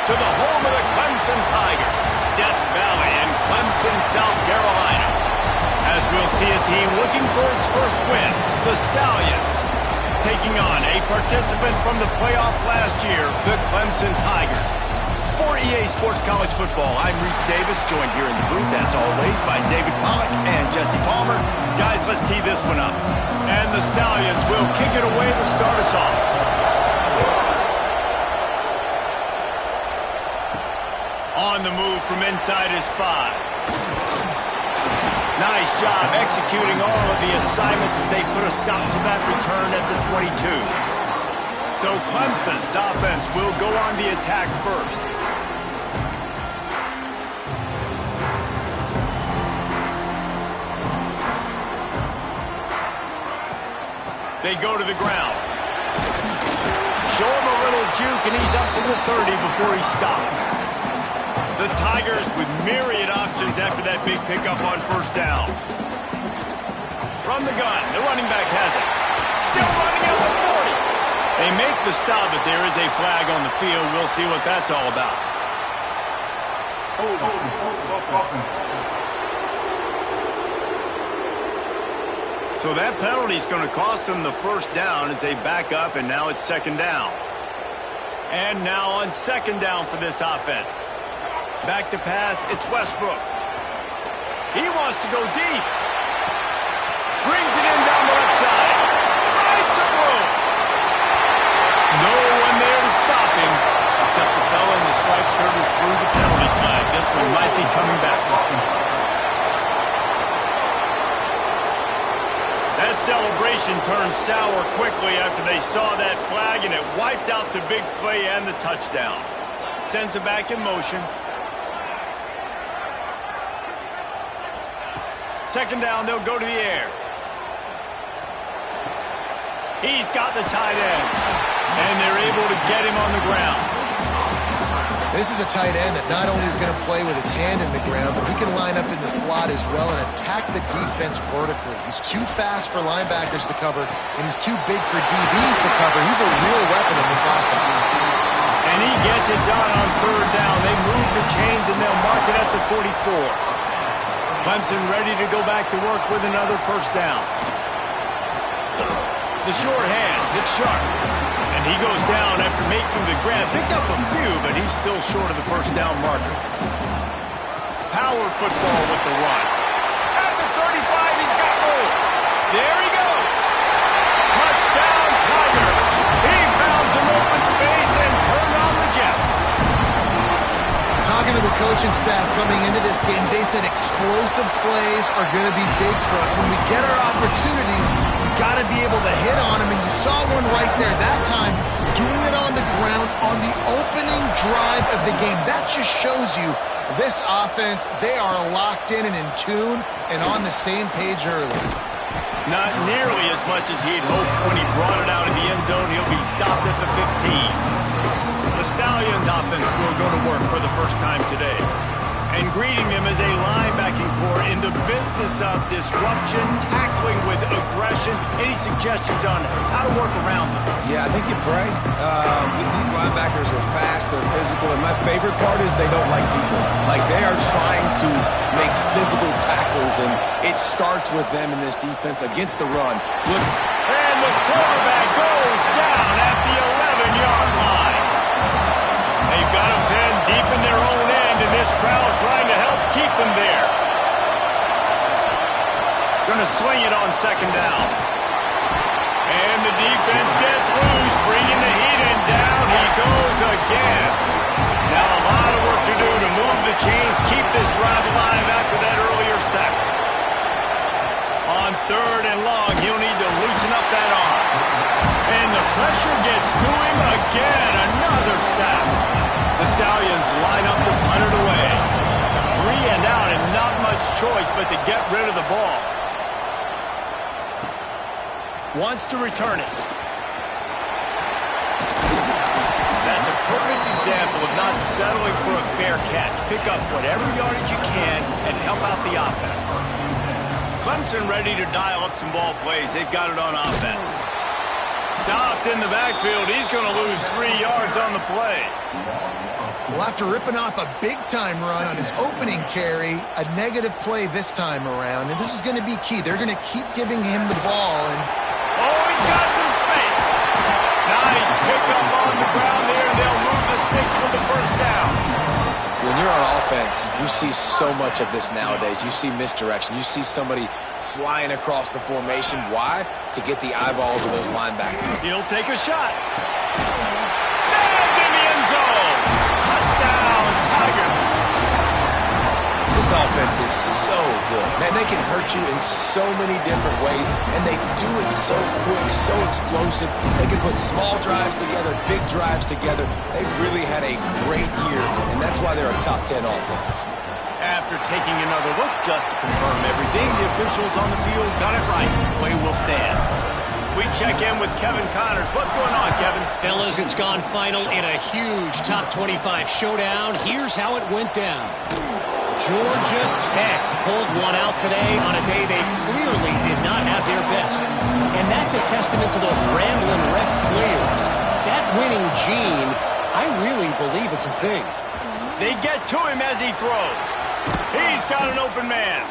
to the home of the Clemson Tigers, Death Valley in Clemson, South Carolina. As we'll see a team looking for its first win, the Stallions, taking on a participant from the playoff last year, the Clemson Tigers. For EA Sports College Football, I'm Reese Davis, joined here in the booth, as always, by David Pollack and Jesse Palmer. Guys, let's tee this one up. And the Stallions will kick it away to start us off. On the move from inside his 5. Nice job executing all of the assignments as they put a stop to that return at the 22. So Clemson's offense will go on the attack first. They go to the ground. Show him a little juke, and he's up to the 30 before he stopped. The Tigers with myriad options after that big pickup on first down. From the gun, the running back has it. Still running at the 40. They make the stop, but there is a flag on the field. We'll see what that's all about. So that penalty is going to cost them the first down as they back up, and now it's second down. And now on second down for this offense. Back to pass, it's Westbrook. He wants to go deep. Brings it in down the left side. Finds some room. No one there to stop him, except the fella in the striped shirt who threw the penalty flag. This one might be coming back. That celebration turned sour quickly after they saw that flag, and it wiped out the big play and the touchdown. Sends it back in motion. Second down, they'll go to the air. He's got the tight end, and they're able to get him on the ground. This is a tight end that not only is going to play with his hand in the ground, but he can line up in the slot as well and attack the defense vertically. He's too fast for linebackers to cover, and he's too big for DBs to cover. He's a real weapon in this offense. And he gets it done on third down. They move the chains, and they'll mark it at the 44. Clemson ready to go back to work with another first down. The short hands, it's Sharp. And he goes down after making the grab. Picked up a few, but he's still short of the first down marker. Power football with the run. At the 35, he's got room. There he goes. Touchdown, Tiger. He found some open space and turned on the Jets. Talking to the coaching staff coming into this game, they said explosive plays are going to be big for us. When we get our opportunities, we've got to be able to hit on them, and you saw one right there that time, doing it on the ground on the opening drive of the game. That just shows you this offense, they are locked in and tune and on the same page early. Not nearly as much as he'd hoped when he brought it out of the end zone. He'll be stopped at the 15. The Stallions offense will go to work for the first time today. And greeting them as a linebacking core in the business of disruption, tackling with aggression. Any suggestions on how to work around them? Yeah, I think you pray. These linebackers are fast, they're physical, and my favorite part is they don't like people. Like, they are trying to make physical tackles, and it starts with them in this defense against the run. Look. And the quarterback goes down at the 11-yard line. They've got him pinned deep in their own end, and this crowd trying to help keep them there. Going to swing it on second down. And the defense gets loose, bringing the heat, and down he goes again. Now a lot of work to do to move the chains, keep this drive alive after that earlier sack. On third and long, he'll need to loosen up that arm. And the pressure gets to him again. Another sack. The Stallions line up to punt it away. 3 and out, and not much choice but to get rid of the ball. Wants to return it. That's a perfect example of not settling for a fair catch. Pick up whatever yardage you can and help out the offense. Clemson ready to dial up some ball plays. They've got it on offense. Stopped in the backfield. He's going to lose 3 yards on the play. Well, after ripping off a big-time run on his opening carry, a negative play this time around, and this is going to be key. They're going to keep giving him the ball. And oh, he's got some space. Nice pickup on the ground there, and they'll move the sticks with the first down. When you're on offense, you see so much of this nowadays. You see misdirection. You see somebody flying across the formation. Why? To get the eyeballs of those linebackers. He'll take a shot. Snagged in the end zone. Touchdown, Tigers. This offense is so good. Man, they can hurt you in so many different ways, and they do it so quick, so explosive. They can put small drives together, big drives together. They've really had a great year, and that's why they're a top 10 offense. After taking another look just to confirm everything, the officials on the field got it right. Play will stand. We check in with Kevin Connors. What's going on, Kevin? Fellas, it's gone final in a huge top 25 showdown. Here's how it went down. Georgia Tech pulled one out today on a day they clearly did not have their best. And that's a testament to those rambling rep players. That winning gene, I really believe it's a thing. They get to him as he throws. He's got an open man.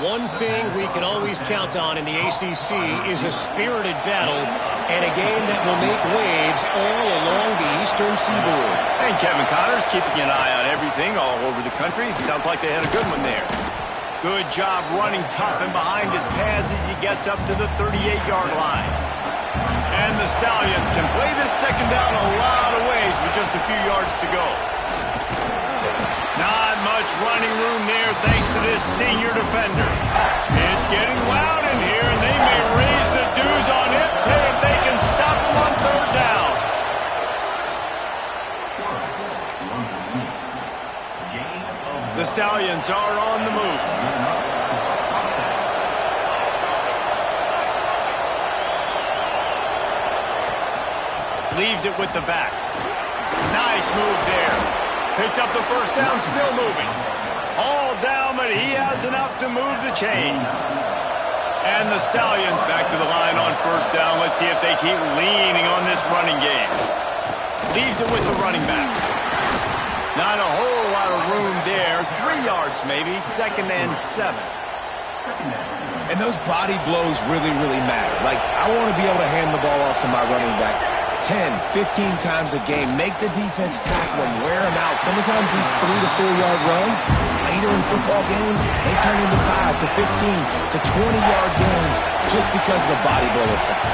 One thing we can always count on in the ACC is a spirited battle and a game that will make waves all along the Eastern Seaboard. And Kevin Connors keeping an eye on everything all over the country. Sounds like they had a good one there. Good job running tough and behind his pads as he gets up to the 38-yard line. And the Stallions can play this second down a lot of ways with just a few yards to go. Not much running room there thanks to this senior defender. It's getting loud in here, and they may raise the dues on him if they can stop him on third down. The Stallions are on the move. Leaves it with the back. Nice move there. Picks up the first down, still moving. All down, but he has enough to move the chains. And the Stallions back to the line on first down. Let's see if they keep leaning on this running game. Leaves it with the running back. Not a whole lot of room there. 3 yards maybe, 2nd and 7. And those body blows really, really matter. Like, I want to be able to hand the ball off to my running back 10, 15 times a game. Make the defense tackle him, wear him out. Sometimes these 3 to 4 yard runs, later in football games, they turn into 5 to 15 to 20-yard games just because of the body blow effect.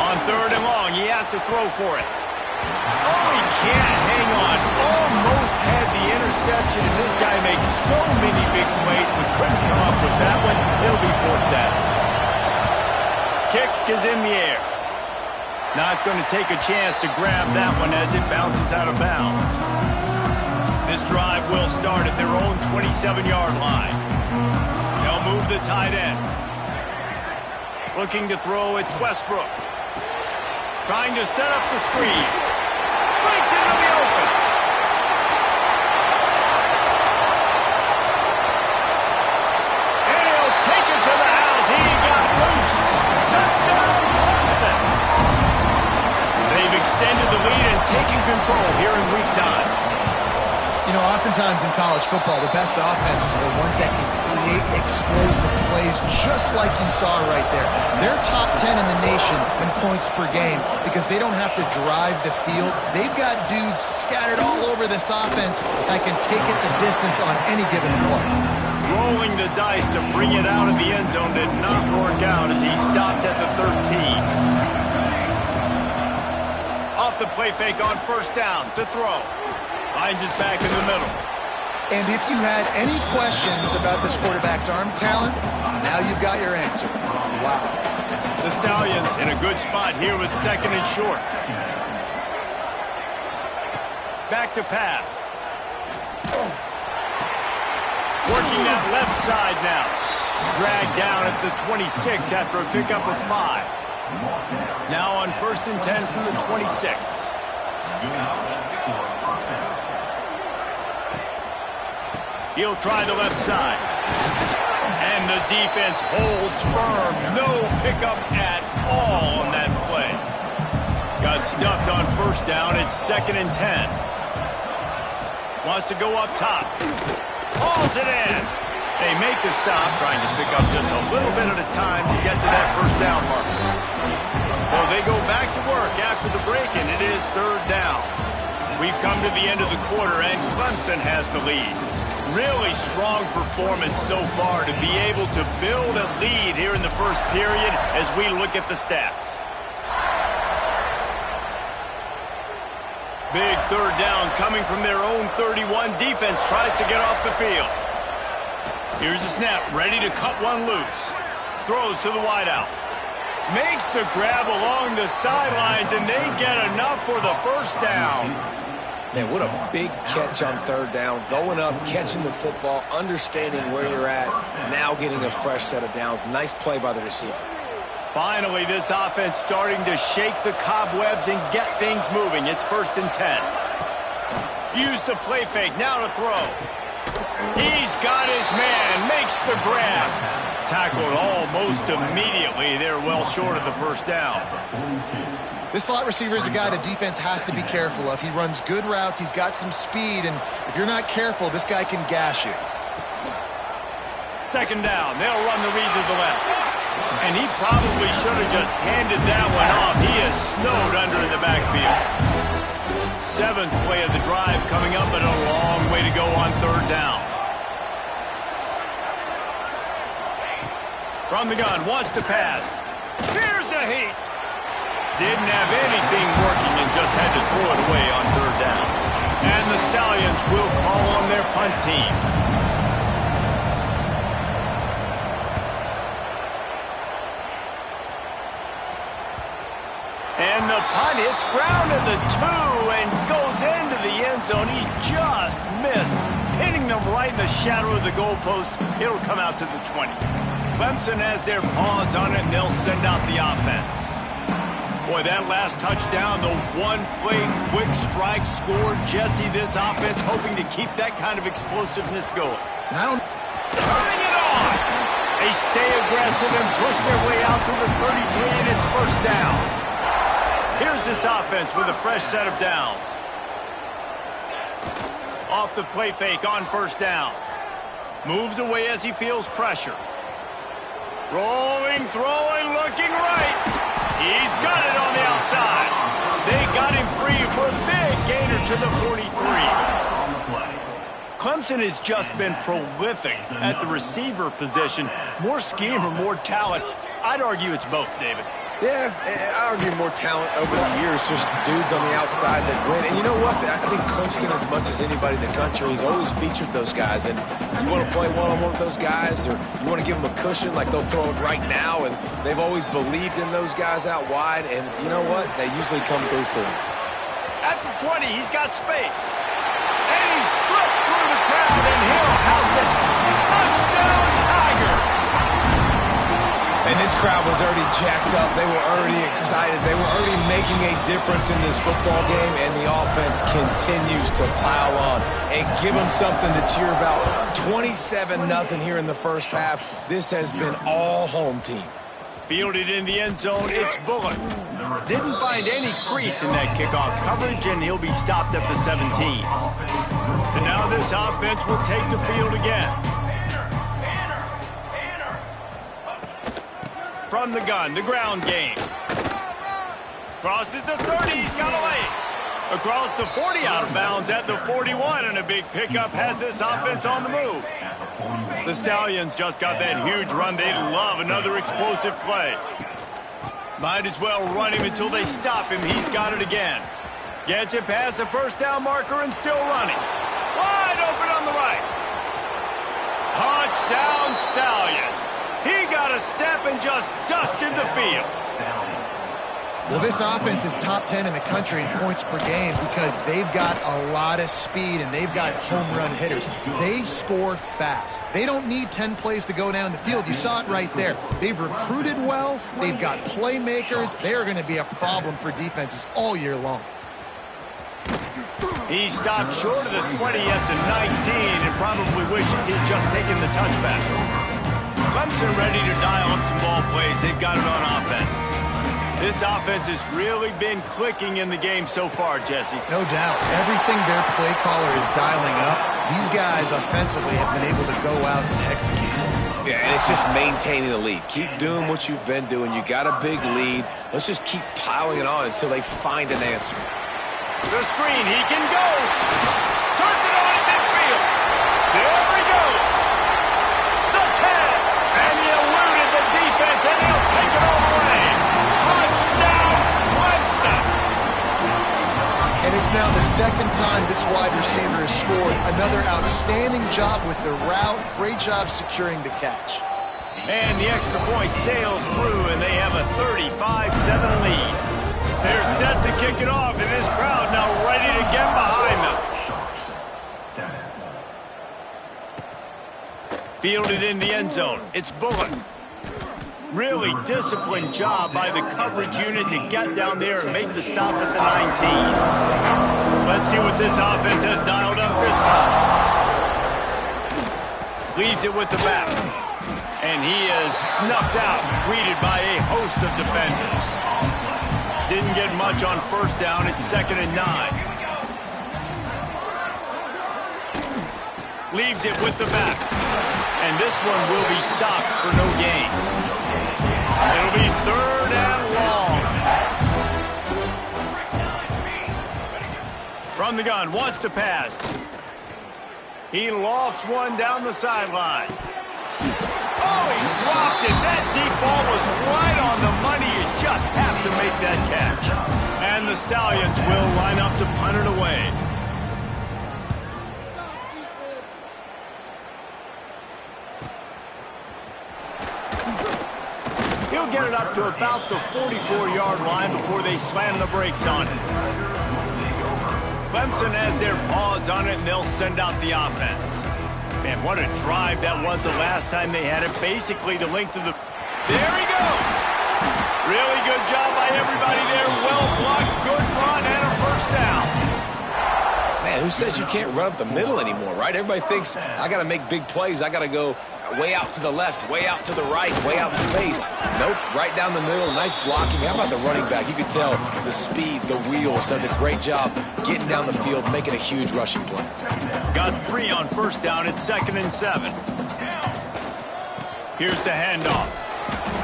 On third and long, he has to throw for it. Oh, he can't hang on. Almost had the interception, and this guy makes so many big plays, but couldn't come up with that one. It'll be fourth down. Kick is in the air. Not going to take a chance to grab that one as it bounces out of bounds. This drive will start at their own 27-yard line. They'll move the tight end. Looking to throw, it's Westbrook. Trying to set up the screen. Breaks into the open. And he'll take it to the house. He got loose. Touchdown, Clemson. They've extended the lead and taken control here in Week 9. You know, oftentimes in college football, the best offenses are the ones that can create explosive plays just like you saw right there. They're top 10 in the nation in points per game because they don't have to drive the field. They've got dudes scattered all over this offense that can take it the distance on any given play. Rolling the dice to bring it out of the end zone did not work out as he stopped at the 13. Off the play fake on first down to throw. Finds his back in the middle. And if you had any questions about this quarterback's arm talent, now you've got your answer. Wow. The Stallions in a good spot here with 2nd and short. Back to pass. Working that left side now. Dragged down at the 26 after a pickup of 5. Now on 1st and 10 from the 26. He'll try the left side. And the defense holds firm. No pickup at all on that play. Got stuffed on first down. It's 2nd and 10. Wants to go up top. Hauls it in. They make the stop, trying to pick up just a little bit at a time to get to that first down marker. So they go back to work after the break, and it is 3rd down. We've come to the end of the quarter, and Clemson has the lead. Really strong performance so far to be able to build a lead here in the first period as we look at the stats. Big 3rd down coming from their own 31. Defense tries to get off the field. Here's the snap, ready to cut one loose. Throws to the wideout. Makes the grab along the sidelines, and they get enough for the first down. Man, what a big catch on 3rd down. Going up, catching the football, understanding where you're at, now getting a fresh set of downs. Nice play by the receiver. Finally, this offense starting to shake the cobwebs and get things moving. It's 1st and 10. Use the play fake, now to throw. He's got his man, makes the grab. Tackled almost immediately. They're well short of the first down. This slot receiver is a guy the defense has to be careful of. He runs good routes, he's got some speed, and if you're not careful, this guy can gash you. 2nd down, they'll run the read to the left. And he probably should have just handed that one off. He is snowed under in the backfield. 7th play of the drive coming up, but a long way to go on 3rd down. From the gun, wants to pass. Here's a heat. Didn't have anything working and just had to throw it away on 3rd down. And the Stallions will call on their punt team. And the punt hits ground at the 2 and goes into the end zone. He just missed, hitting them right in the shadow of the goalpost. It'll come out to the 20. Clemson has their paws on it, and they'll send out the offense. Boy, that last touchdown, the one-play quick strike score. Jesse, this offense hoping to keep that kind of explosiveness going. Turning it on! They stay aggressive and push their way out to the 33, and it's 1st down. Here's this offense with a fresh set of downs. Off the play fake on 1st down. Moves away as he feels pressure. Rolling, throwing, looking right. He's got it on the outside. They got him free for a big gainer to the 43. Clemson has just been prolific at the receiver position. More scheme or more talent? I'd argue it's both, David. Yeah, I argue more talent over the years, just dudes on the outside that win. And you know what? I think Clemson, as much as anybody in the country, has always featured those guys. And you want to play one-on-one with those guys, or you want to give them a cushion like they'll throw it right now, and they've always believed in those guys out wide. And you know what? They usually come through for them. At the 20, he's got space. And he slipped through the crowd, and he'll house it. Touchdown, Tiger! And this crowd was already jacked up. They were already excited. They were already making a difference in this football game, and the offense continues to pile on and give them something to cheer about. 27-0 here in the first half. This has been all home team. Fielded in the end zone, it's Bullock. Didn't find any crease in that kickoff coverage, and he'll be stopped at the 17. And now this offense will take the field again. From the gun, the ground game. Crosses the 30, he's got away. Across the 40, out of bounds at the 41, and a big pickup has this offense on the move. The Stallions just got that huge run. They love another explosive play. Might as well run him until they stop him. He's got it again. Gets it past the 1st down marker and still running. Wide open on the right. Touchdown, Stallions. He got a step and just dusted the field. Well, this offense is top 10 in the country in points per game because they've got a lot of speed and they've got home run hitters. They score fast. They don't need 10 plays to go down the field. You saw it right there. They've recruited well. They've got playmakers. They are going to be a problem for defenses all year long. He stopped short of the 20 at the 19 and probably wishes he'd just taken the touchback. Clemson ready to dial up some ball plays. They've got it on offense. This offense has really been clicking in the game so far, Jesse. No doubt. Everything their play caller is dialing up, these guys offensively have been able to go out and execute. Yeah, and it's just maintaining the lead. Keep doing what you've been doing. You got a big lead. Let's just keep piling it on until they find an answer. The screen, he can go. Turns it on in midfield. There he goes. The tag. And he eluded the defense, and he'll take it all the way. Touchdown, Clemson. And it's now the second time this wide receiver has scored. Another outstanding job with the route. Great job securing the catch. And the extra point sails through, and they have a 35-7 lead. They're set to kick it off, and this crowd now ready to get behind them. Fielded in the end zone. It's Bullock. Really disciplined job by the coverage unit to get down there and make the stop at the 19. Let's see what this offense has dialed up this time. Leaves it with the back. And he is snuffed out, greeted by a host of defenders. Didn't get much on first down. It's 2nd and 9. Leaves it with the back. And this one will be stopped for no gain. It'll be 3rd and long. From the gun, wants to pass. He lofts one down the sideline. Oh, he dropped it. That deep ball was right on the money. You just have to make that catch. And the Stallions will line up to punt it away. He'll get it up to about the 44-yard line before they slam the brakes on it. Clemson has their paws on it, and they'll send out the offense. Man, what a drive that was the last time they had it. Basically the length of the... There he goes! Really good job by everybody there. Well blocked, good run, and a first down. Man, who says you can't run up the middle anymore, right? Everybody thinks, I got to make big plays. I got to go way out to the left, way out to the right, way out in space. Nope, right down the middle, nice blocking. How about the running back? You can tell the speed, the wheels, does a great job getting down the field, making a huge rushing play. Got 3 on first down. It's 2nd and 7. Here's the handoff.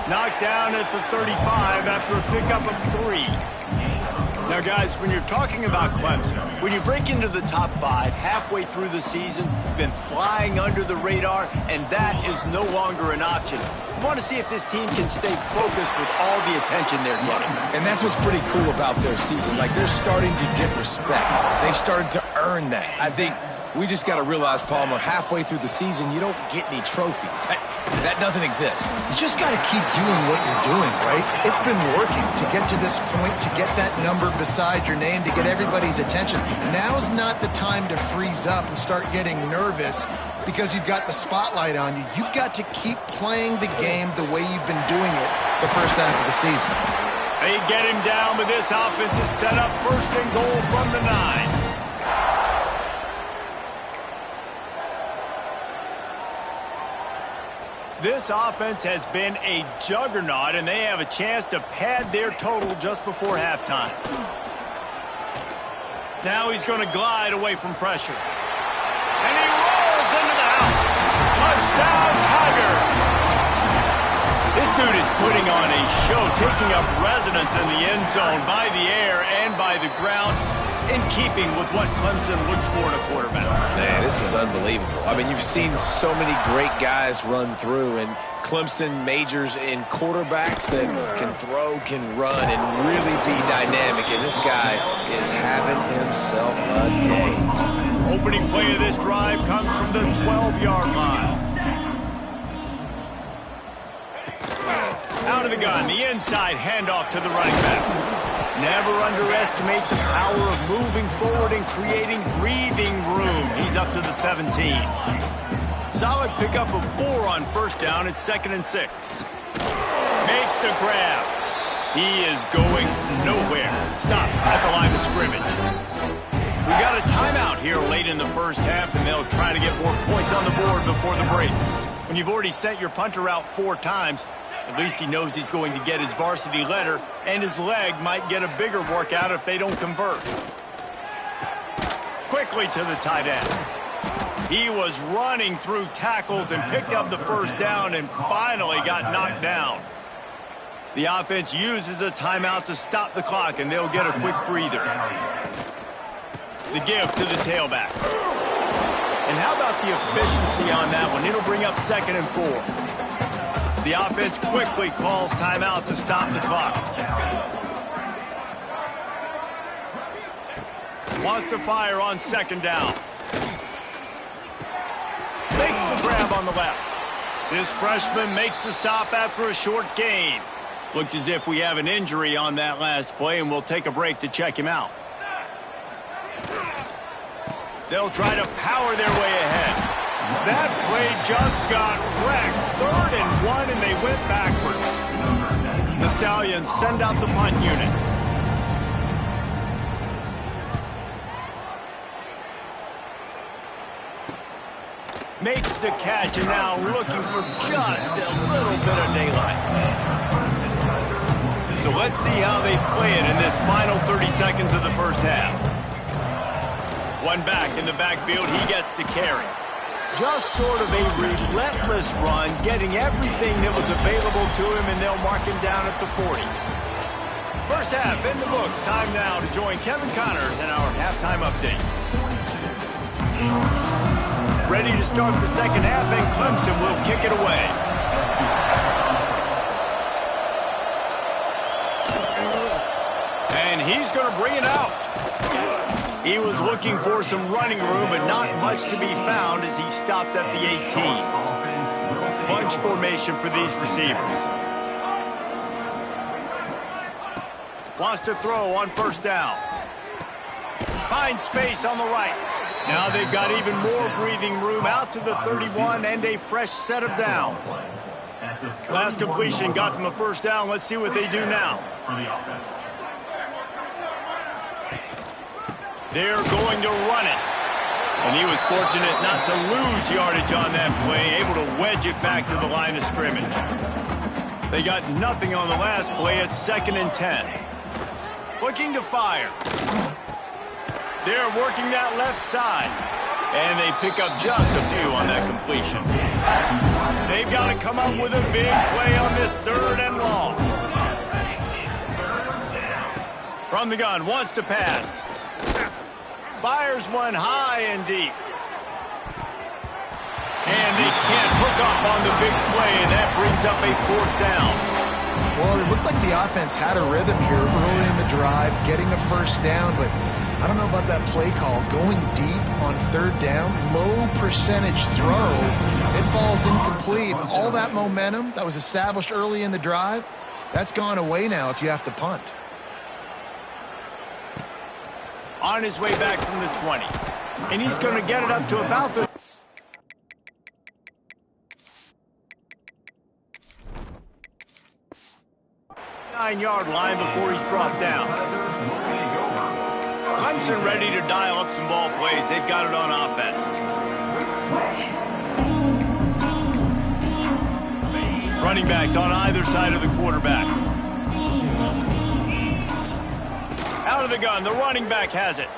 Knocked down at the 35 after a pickup of 3. Now, guys, when you're talking about Clemson, when you break into the top 5 halfway through the season, you've been flying under the radar, and that is no longer an option. You want to see if this team can stay focused with all the attention they're getting. And that's what's pretty cool about their season. Like, they're starting to get respect. They've started to earn that. I think we just got to realize, Palmer, halfway through the season, you don't get any trophies. That doesn't exist. You just got to keep doing what you're doing, right? It's been working to get to this point, to get that number beside your name, to get everybody's attention. Now's not the time to freeze up and start getting nervous because you've got the spotlight on you. You've got to keep playing the game the way you've been doing it the first half of the season. They get him down, but this offense is set up 1st and goal from the 9. This offense has been a juggernaut, and they have a chance to pad their total just before halftime. Now he's going to glide away from pressure. And he rolls into the house. Touchdown, Tiger! This dude is putting on a show, taking up residence in the end zone by the air and by the ground, in keeping with what Clemson looks for in a quarterback. Man, this is unbelievable. I mean, you've seen so many great guys run through, and Clemson majors in quarterbacks that can throw, can run, and really be dynamic. And this guy is having himself a day. Opening play of this drive comes from the 12-yard line. Out of the gun, the inside handoff to the running back. Never underestimate the power of moving forward and creating breathing room. He's up to the 17. Solid pickup of 4 on first down. It's 2nd and 6. Makes the grab. He is going nowhere. Stop at the line of scrimmage. We got a timeout here late in the first half, and they'll try to get more points on the board before the break. When you've already sent your punter out 4 times, At least he knows he's going to get his varsity letter, and his leg might get a bigger workout if they don't convert. Quickly to the tight end. He was running through tackles and picked up the first down and finally got knocked down. The offense uses a timeout to stop the clock, and they'll get a quick breather. The give to the tailback. And how about the efficiency on that one? It'll bring up 2nd and 4. The offense quickly calls timeout to stop the clock. Wants to fire on 2nd down. Makes the grab on the left. This freshman makes the stop after a short gain. Looks as if we have an injury on that last play, and we'll take a break to check him out. They'll try to power their way ahead. That play just got wrecked. 3rd and 1, and they went backwards. The Stallions send out the punt unit. Makes the catch, and now looking for just a little bit of daylight. So let's see how they play it in this final 30 seconds of the first half. One back in the backfield, he gets to carry. Just sort of a relentless run, getting everything that was available to him, and they'll mark him down at the 40. First half in the books. Time now to join Kevin Connors in our halftime update. Ready to start the second half, and Clemson will kick it away. And he's going to bring it out. He was looking for some running room, but not much to be found as he stopped at the 18. Bunch formation for these receivers. Wants to throw on 1st down. Finds space on the right. Now they've got even more breathing room out to the 31 and a fresh set of downs. Last completion got them a 1st down. Let's see what they do now. They're going to run it. And he was fortunate not to lose yardage on that play, able to wedge it back to the line of scrimmage. They got nothing on the last play. It's 2nd and 10. Looking to fire. They're working that left side. And they pick up just a few on that completion. They've got to come up with a big play on this 3rd and long. From the gun, wants to pass. Fires one high and deep. And they can't hook up on the big play, and that brings up a 4th down. Well, it looked like the offense had a rhythm here early in the drive, getting a 1st down, but I don't know about that play call. Going deep on 3rd down, low percentage throw, it falls incomplete, and all that momentum that was established early in the drive, that's gone away now if you have to punt. On his way back from the 20. And he's going to get it up to about the 9-yard line before he's brought down. Clemson ready to dial up some ball plays. They've got it on offense. Running backs on either side of the quarterback. Out of the gun, the running back has it.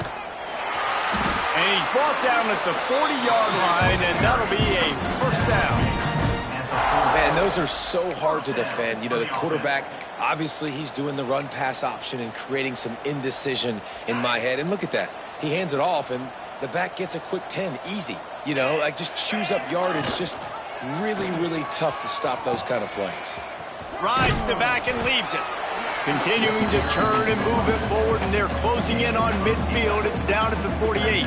And he's brought down at the 40-yard line, and that'll be a 1st down. Man, those are so hard to defend. You know, the quarterback, obviously he's doing the run-pass option and creating some indecision in my head. And look at that. He hands it off, and the back gets a quick 10. Easy. You know, like just chews up yardage. Just really, really tough to stop those kind of plays. Rides the back and leaves it. Continuing to turn and move it forward, and they're closing in on midfield. It's down at the 48.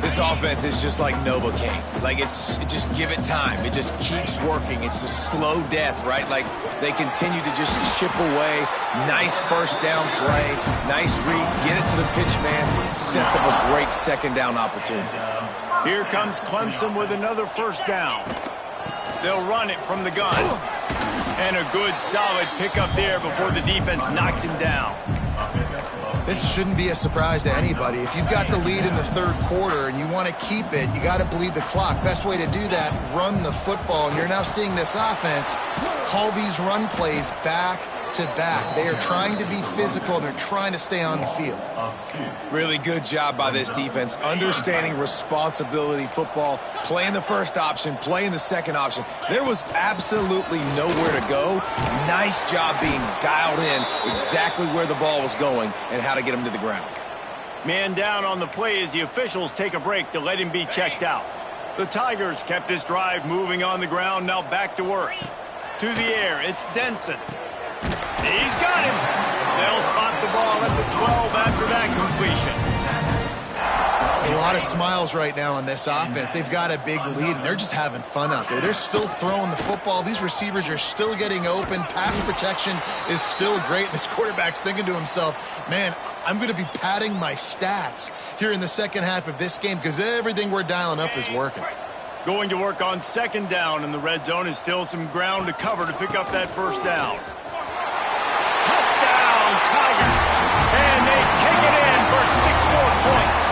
This offense is just like Novocaine. Like, just give it time. It just keeps working. It's a slow death, right? Like, they continue to just chip away. Nice 1st down play. Nice read. Get it to the pitch man. Sets up a great 2nd down opportunity. Here comes Clemson with another 1st down. They'll run it from the gun. And a good, solid pickup there before the defense knocks him down. This shouldn't be a surprise to anybody. If you've got the lead in the third quarter and you want to keep it, you got to bleed the clock. Best way to do that, run the football. And you're now seeing this offense call these run plays back to back. They are trying to be physical, and they're trying to stay on the field. Really good job by this defense, understanding responsibility football, playing the first option, playing the second option. There was absolutely nowhere to go. Nice job being dialed in exactly where the ball was going and how to get him to the ground. Man down on the play as the officials take a break to let him be checked out. The Tigers kept this drive moving on the ground, now back to work. To the air, it's Denson. He's got him. They'll spot the ball at the 12 after that completion. A lot of smiles right now on this offense. They've got a big lead, and they're just having fun out there. They're still throwing the football. These receivers are still getting open. Pass protection is still great. This quarterback's thinking to himself, man, I'm going to be padding my stats here in the second half of this game because everything we're dialing up is working. Going to work on second down in the red zone is still some ground to cover to pick up that first down. Touchdown, Tigers! And they take it in for 6 more points.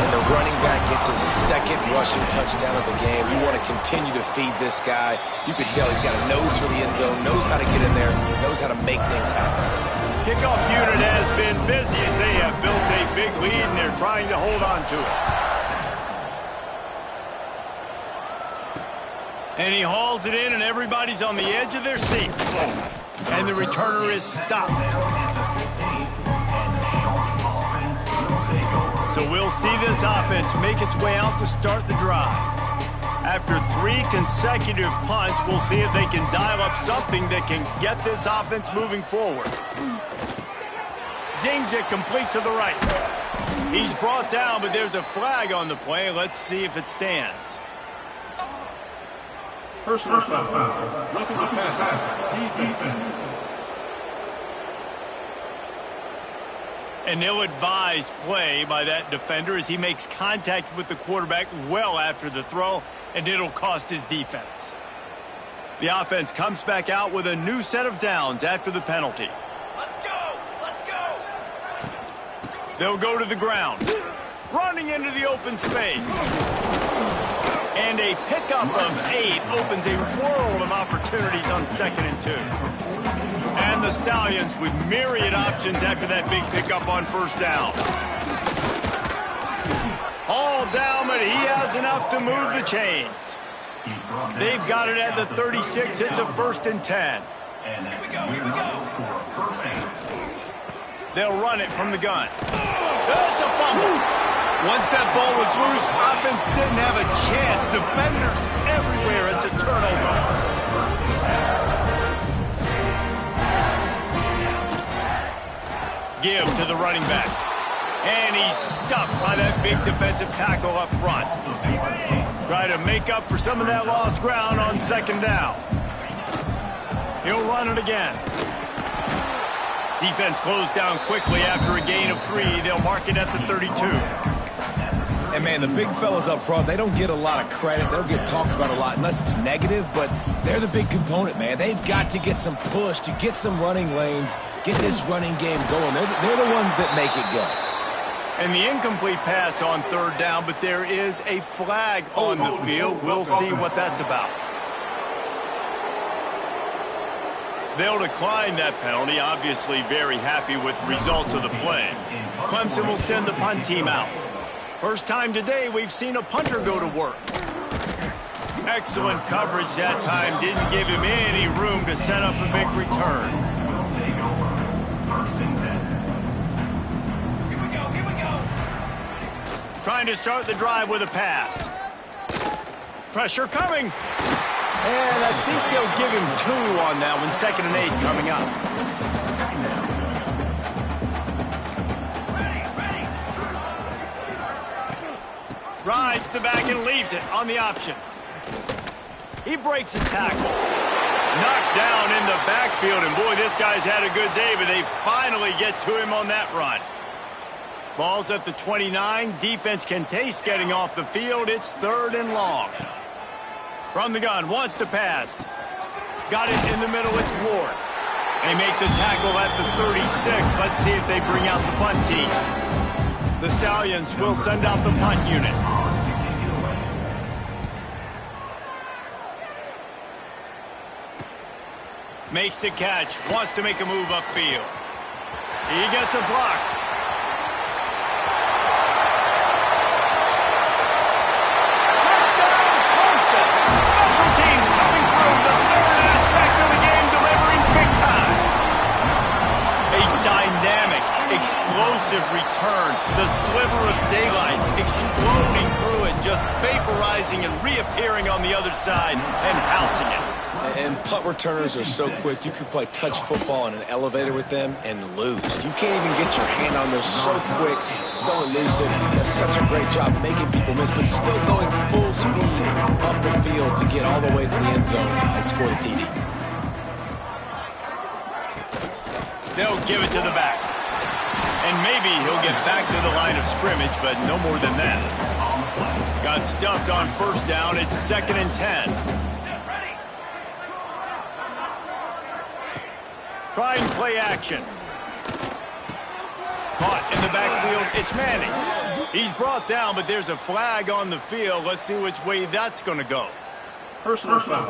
And the running back gets his second rushing touchdown of the game. You want to continue to feed this guy. You can tell he's got a nose for the end zone, knows how to get in there, knows how to make things happen. Kickoff unit has been busy as they have built a big lead, and they're trying to hold on to it. And he hauls it in, and everybody's on the edge of their seats. And the returner is stopped. So we'll see this offense make its way out to start the drive. After 3 consecutive punts, we'll see if they can dial up something that can get this offense moving forward. Zings it complete to the right. He's brought down, but there's a flag on the play. Let's see if it stands. Personal foul. Roughing the passer. Defense. An ill-advised play by that defender as he makes contact with the quarterback well after the throw, and it'll cost his defense. The offense comes back out with a new set of downs after the penalty. Let's go! Let's go! They'll go to the ground, running into the open space. And a pickup of 8 opens a world of opportunities on 2nd and 2. And the Stallions with myriad options after that big pickup on first down. All down, but he has enough to move the chains. They've got it at the 36. It's a 1st and 10. Here we go. They'll run it from the gun. It's a fumble. Once that ball was loose, offense didn't have a chance. Defenders everywhere. It's a turnover. Give to the running back. And he's stuffed by that big defensive tackle up front. Try to make up for some of that lost ground on 2nd down. He'll run it again. Defense closed down quickly after a gain of 3. They'll mark it at the 32. And, man, the big fellas up front, they don't get a lot of credit. They don't get talked about a lot unless it's negative, but they're the big component, man. They've got to get some push, to get some running lanes, get this running game going. They're the ones that make it go. And the incomplete pass on 3rd down, but there is a flag on the field. We'll see what that's about. They'll decline that penalty, obviously very happy with results of the play. Clemson will send the punt team out. First time today we've seen a punter go to work. Excellent coverage that time. Didn't give him any room to set up a big return. Here we go. Trying to start the drive with a pass. Pressure coming. And I think they'll give him 2 on that one. 2nd and 8 coming up. Rides the back and leaves it on the option. He breaks a tackle. Knocked down in the backfield, and boy, this guy's had a good day, but they finally get to him on that run. Ball's at the 29. Defense can taste getting off the field. It's 3rd and long. From the gun, wants to pass. Got it in the middle, it's Ward. They make the tackle at the 36. Let's see if they bring out the punt team. The Stallions will send out the punt unit. Makes the catch. Wants to make a move upfield. He gets a block. Touchdown, Clemson. Special teams coming through. The third aspect of the game, delivering big time. A dynamic, explosive return. The sliver of daylight exploding through it, just vaporizing and reappearing on the other side and housing it. And punt returners are so quick. You can play touch football in an elevator with them and lose. You can't even get your hand on them. So quick, so elusive. Does such a great job making people miss, but still going full speed up the field to get all the way to the end zone and score the TD. They'll give it to the back. And maybe he'll get back to the line of scrimmage, but no more than that. Got stuffed on first down. It's 2nd and 10. Try and play action. Caught in the backfield. It's Manning. He's brought down, but there's a flag on the field. Let's see which way that's going to go. Personal foul.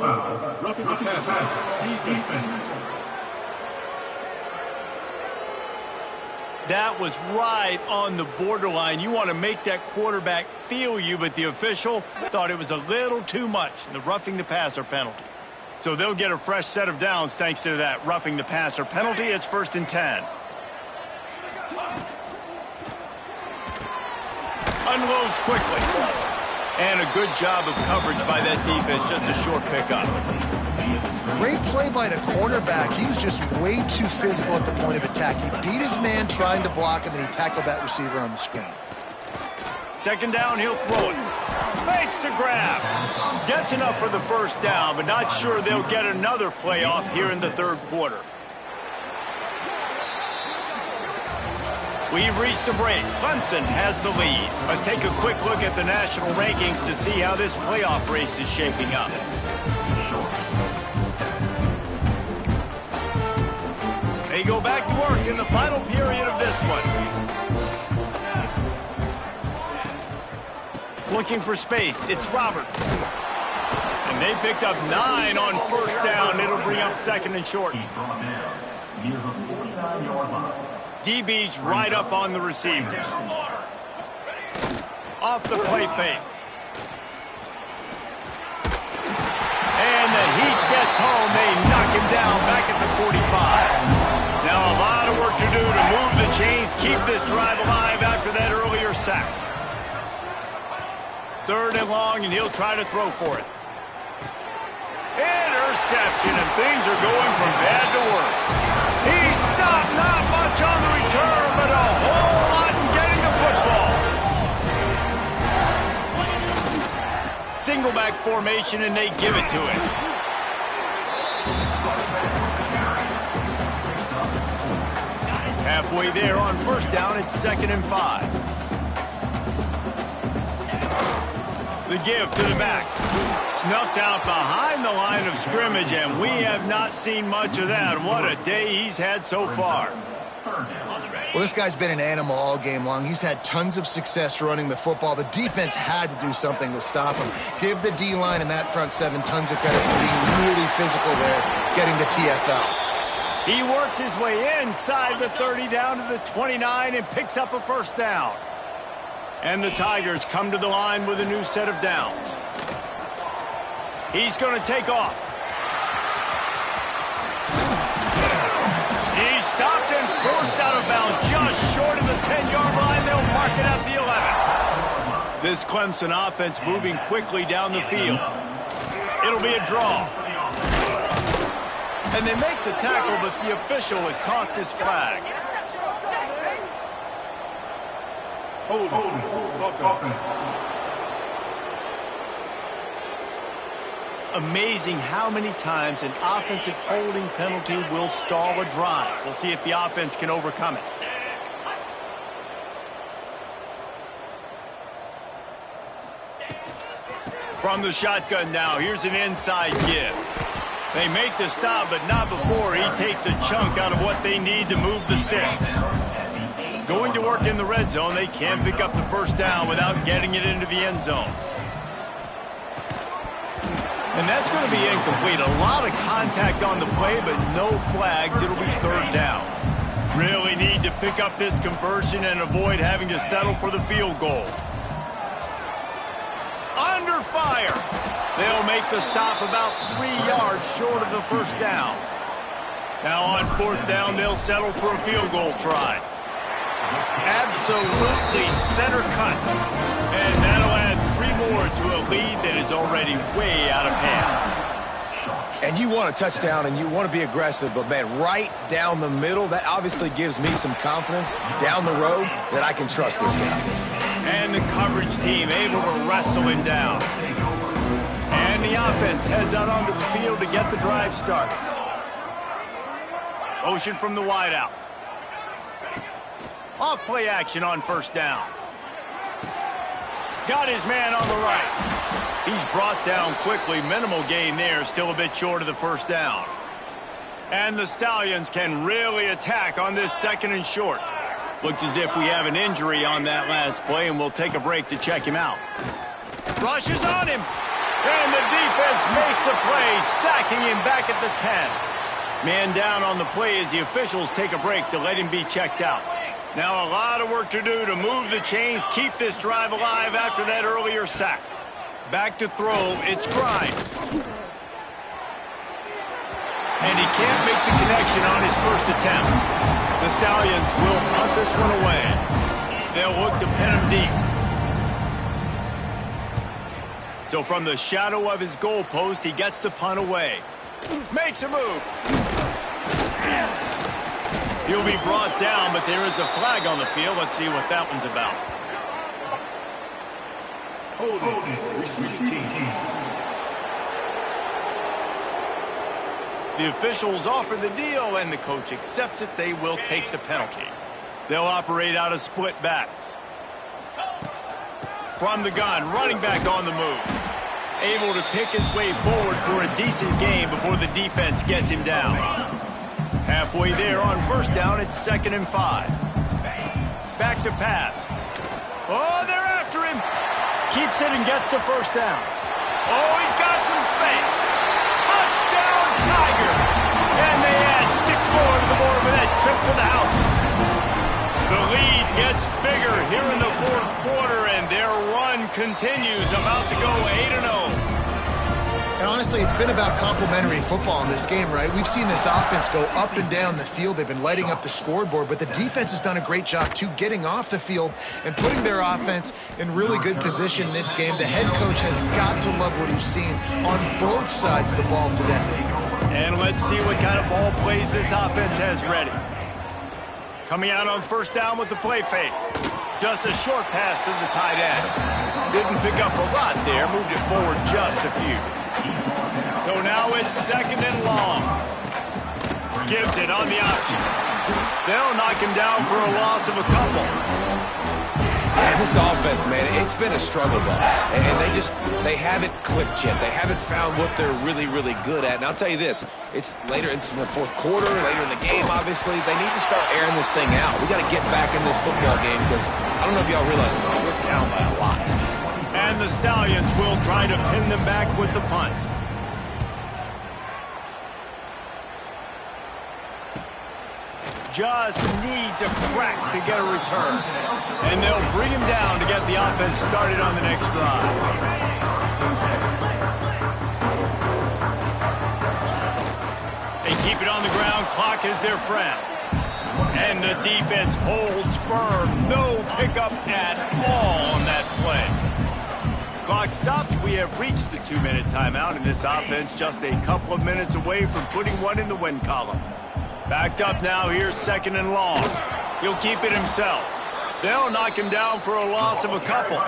Roughing the passer. Defense. That was right on the borderline. You want to make that quarterback feel you, but the official thought it was a little too much. The roughing the passer penalty. So they'll get a fresh set of downs thanks to that roughing the passer penalty. It's 1st and 10. Unloads quickly. And a good job of coverage by that defense. Just a short pickup. Great play by the cornerback. He was just way too physical at the point of attack. He beat his man trying to block him, and he tackled that receiver on the screen. 2nd down, he'll throw it. Makes the grab. Gets enough for the first down, but not sure they'll get another playoff here in the 3rd quarter. We've reached a break. Clemson has the lead. Let's take a quick look at the national rankings to see how this playoff race is shaping up. They go back to work in the final period of this one. Looking for space. It's Roberts. And they picked up 9 on first down. It'll bring up 2nd and short. DB's right up on the receivers. Off the play fake. And the Heat gets home. They knock him down back at the 45. Now a lot of work to do to move the chains, keep this drive alive after that earlier sack. 3rd and long, and he'll try to throw for it. Interception, and things are going from bad to worse. He stopped, not much on the return, but a whole lot in getting the football. Single back formation, and they give it to him. Halfway there on first down, it's 2nd and 5. The give to the back. Snuffed out behind the line of scrimmage, and we have not seen much of that. What a day he's had so far. Well, this guy's been an animal all game long. He's had tons of success running the football. The defense had to do something to stop him. Give the D-line and that front 7 tons of credit for being really physical there, getting the TFL. He works his way inside the 30 down to the 29 and picks up a first down. And the Tigers come to the line with a new set of downs. He's going to take off. He's stopped and forced out of bounds just short of the 10-yard line. They'll mark it at the 11. This Clemson offense moving quickly down the field. It'll be a draw. And they make the tackle, but the official has tossed his flag. Hold on. Amazing how many times an offensive holding penalty will stall a drive. We'll see if the offense can overcome it. From the shotgun now, here's an inside give. They make the stop, but not before he takes a chunk out of what they need to move the sticks. Going to work in the red zone, they can pick up the first down without getting it into the end zone. And that's going to be incomplete. A lot of contact on the play, but no flags. It'll be third down. Really need to pick up this conversion and avoid having to settle for the field goal. Under fire. They'll make the stop about 3 yards short of the first down. Now on fourth down, they'll settle for a field goal try. Absolutely center cut. And that'll add 3 more to a lead that is already way out of hand. And you want a touchdown and you want to be aggressive, but man, right down the middle, that obviously gives me some confidence down the road that I can trust this guy. And the coverage team able to wrestle him down. And the offense heads out onto the field to get the drive started. Motion from the wideout. Off play action on first down. Got his man on the right. He's brought down quickly. Minimal gain there. Still a bit short of the first down. And the Stallions can really attack on this second and short. Looks as if we have an injury on that last play, and we'll take a break to check him out. Rushes on him. And the defense makes a play, sacking him back at the 10. Man down on the play as the officials take a break to let him be checked out. Now a lot of work to do to move the chains, keep this drive alive after that earlier sack. Back to throw, it's Grimes. And he can't make the connection on his first attempt. The Stallions will punt this one away. They'll look to pin him deep. So from the shadow of his goalpost, he gets the punt away. Makes a move. He'll be brought down, but there is a flag on the field. Let's see what that one's about. Holding, receiving team. The officials offer the deal, and the coach accepts it. They will take the penalty. They'll operate out of split backs. From the gun, running back on the move. Able to pick his way forward for a decent gain before the defense gets him down. Halfway there on first down, it's 2nd and 5. Back to pass. Oh, they're after him. Keeps it and gets the first down. Oh, he's got some space. Touchdown, Tiger. And they add 6 more to the board with that trip to the house. The lead gets bigger here in the fourth quarter, and their run continues, about to go 8-0. And honestly, it's been about complementary football in this game, right? We've seen this offense go up and down the field. They've been lighting up the scoreboard, but the defense has done a great job, too, getting off the field and putting their offense in really good position in this game. The head coach has got to love what he's seen on both sides of the ball today. And let's see what kind of ball plays this offense has ready. Coming out on first down with the play fake. Just a short pass to the tight end. Didn't pick up a lot there, moved it forward just a few. So now it's 2nd and long. Gives it on the option. They'll knock him down for a loss of a couple. And this offense, man, it's been a struggle bus. And they haven't clicked yet. They haven't found what they're really, really good at. And I'll tell you this, it's later in the fourth quarter, later in the game, obviously. They need to start airing this thing out. We got to get back in this football game because I don't know if y'all realize this, but we're down by a lot. And the Stallions will try to pin them back with the punt. Just needs a crack to get a return. And they'll bring him down to get the offense started on the next drive. They keep it on the ground. Clock is their friend. And the defense holds firm. No pickup at all on that play. Clock stops. We have reached the 2-minute timeout, and this offense just a couple of minutes away from putting one in the win column. Backed up now, here's 2nd and long. He'll keep it himself. They'll knock him down for a loss of a couple.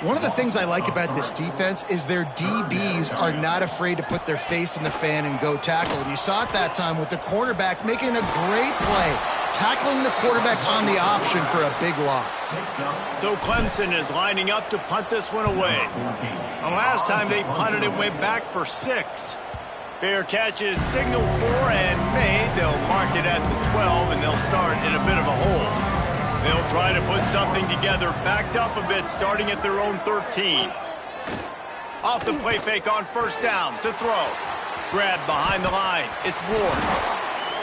One of the things I like about this defense is their DBs are not afraid to put their face in the fan and go tackle. And you saw it that time with the cornerback making a great play, tackling the quarterback on the option for a big loss. So Clemson is lining up to punt this one away. The last time they punted it went back for 6. Fair catch is signaled for and made. They'll mark it at the 12, and they'll start in a bit of a hole. They'll try to put something together, backed up a bit, starting at their own 13. Off the play fake on first down to throw. Grab behind the line. It's Ward.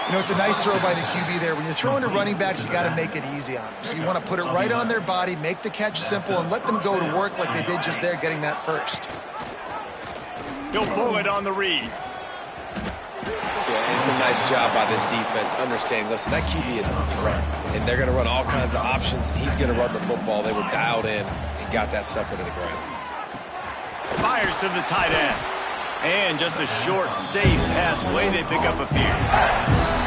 You know, it's a nice throw by the QB there. When you're throwing to running backs, you got to make it easy on them. So you want to put it right on their body, make the catch simple, and let them go to work like they did just there, getting that first. He'll pull it on the read. Yeah, it's a nice job by this defense understanding, listen, that QB is a threat, and they're going to run all kinds of options, and he's going to run the football. They were dialed in and got that sucker to the ground. Fires to the tight end. And just a short, safe pass play. They pick up a few.